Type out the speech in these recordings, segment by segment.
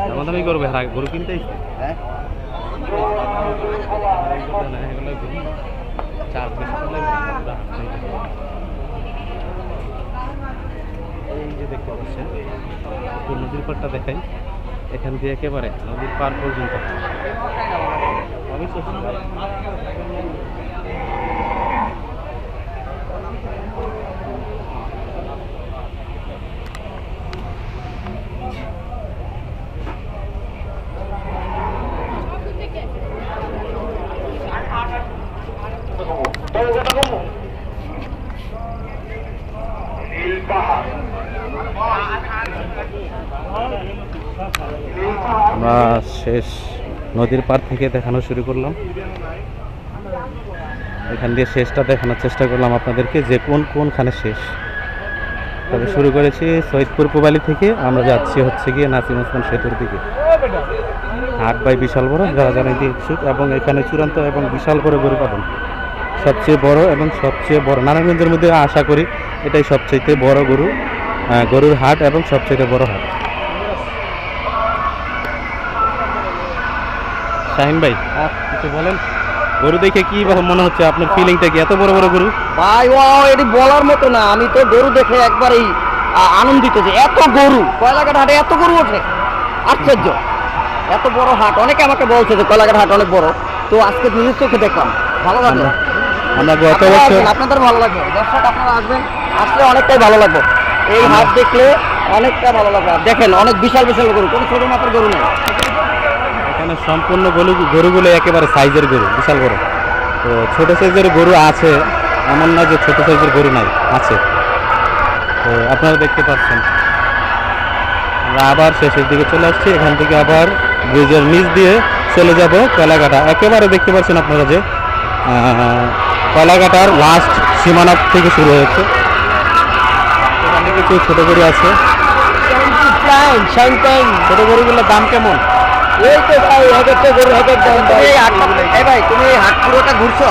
দামাদামি করবে, হ্যাঁ গরু কিনতে আসছে। হ্যাঁ এই যে দেখতে পাচ্ছেন নদীর পাড়টা দেখাই, এখান দিয়ে একেবারে নদীর পাড় পর্যন্ত। আমরা শেষ নদীর পাড় থেকে দেখানো শুরু করলাম, এখান দিয়ে শেষটা দেখানোর চেষ্টা করলাম আপনাদেরকে যে কোনখানে শেষ। তবে শুরু করেছি সৈয়দপুর পূবালী থেকে, আমরা যাচ্ছি হচ্ছে গিয়ে নাসিম ওসমান সেতুর দিকে। হাট বাই বিশাল বড়, যারা জানাইতে ইচ্ছুক, এবং এখানে চূড়ান্ত এবং বিশাল বড় গরু পাবেন, সবচেয়ে বড় এবং সবচেয়ে বড় নারায়ণগঞ্জের মধ্যে আশা করি এটাই সবচেয়ে বড় গরুর হাট এবং সবচেয়ে বড় হাট। শাহিন ভাই কিছু বলেন, গরু দেখে কি মনে হচ্ছে, আপনার ফিলিংটা কি? এত বড় বড় গরু ভাই, ও এটি বলার মতো না। আমি তো গরু দেখে একবারেই আনন্দিত যে এত গরু কয়লাঘাট হাটে এত গরু ওঠে, আশ্চর্য। এত বড় হাট, অনেকে আমাকে বলছে যে কয়লাঘাট হাট অনেক বড়, তো আজকে নিজের চোখে দেখলাম, ভালো লাগলো। আমরা গত বছর আপনাদের ভালো লাগবে, দর্শক আপনারা আসবেন, আসলে অনেকটাই ভালো লাগবে। এই হাট দেখলে অনেকটা ভালো লাগবে। দেখেন অনেক বিশাল বিশাল গরু, কোনো ছোট মাপের গরু নেই এখানে। সম্পূর্ণ গরুগুলো একেবারে সাইজের গরু, বিশাল গরু। তো ছোট সাইজের গরু আছে, এমন না যে ছোট সাইজের গরু নাই, আছে। তো আপনারা দেখতে পাচ্ছেন আমরা আবার শেষের দিকে চলে আসছি, এখান থেকে আবার ব্রিজের নিচ দিয়ে চলে যাব কলাঘাটা। একেবারে দেখতে পাচ্ছেন আপনারা যে কলাঘাটার লাস্ট সীমানা থেকে শুরু হয়েছে। এখানে কিছু ছোট গরু আছে। ছোট গরুগুলোর দাম কেমন? এই তো ভাই, এক একটা গরু এক এক দাম। ভাই তুমি এই হাট পুরোটা ঘুরছো?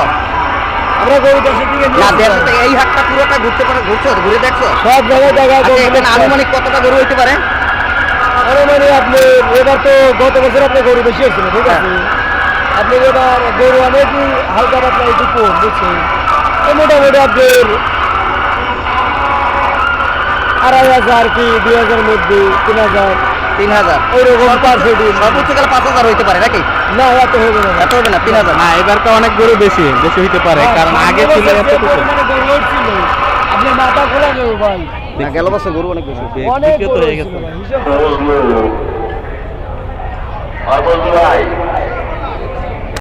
আমরা গরু দেশের দিকে না, দেশ থেকে এই হাটটা পুরোটা ঘুরছো, ঘুরে দেখছো সব জায়গায়? এখানে আনুমানিক কতটা গরু হইতে পারে? আনুমানিক আপনি এবার তো গত বছর আপনার গরু বেশি হয়েছিল, ঠিক আছে? আপনি এবার গরু অনেকই হালকা পাতলা একটু কম, বুঝছেন? মোটামুটি আপনার 2500 কি 2000 মধ্যে 3000 ওইরকম সর্বোচ্চ গেলে 5000 হইতে পারে নাকি? না, এত হবে না, এত হবে না, 3000 না। এবার তো অনেক গরু বেশি হইতে পারে, কারণ আগে ছিল আপনার মাথা খোলা যাবে ভাই। না, গেল বছর গরু অনেক বেশি, অনেক হয়ে গেছে।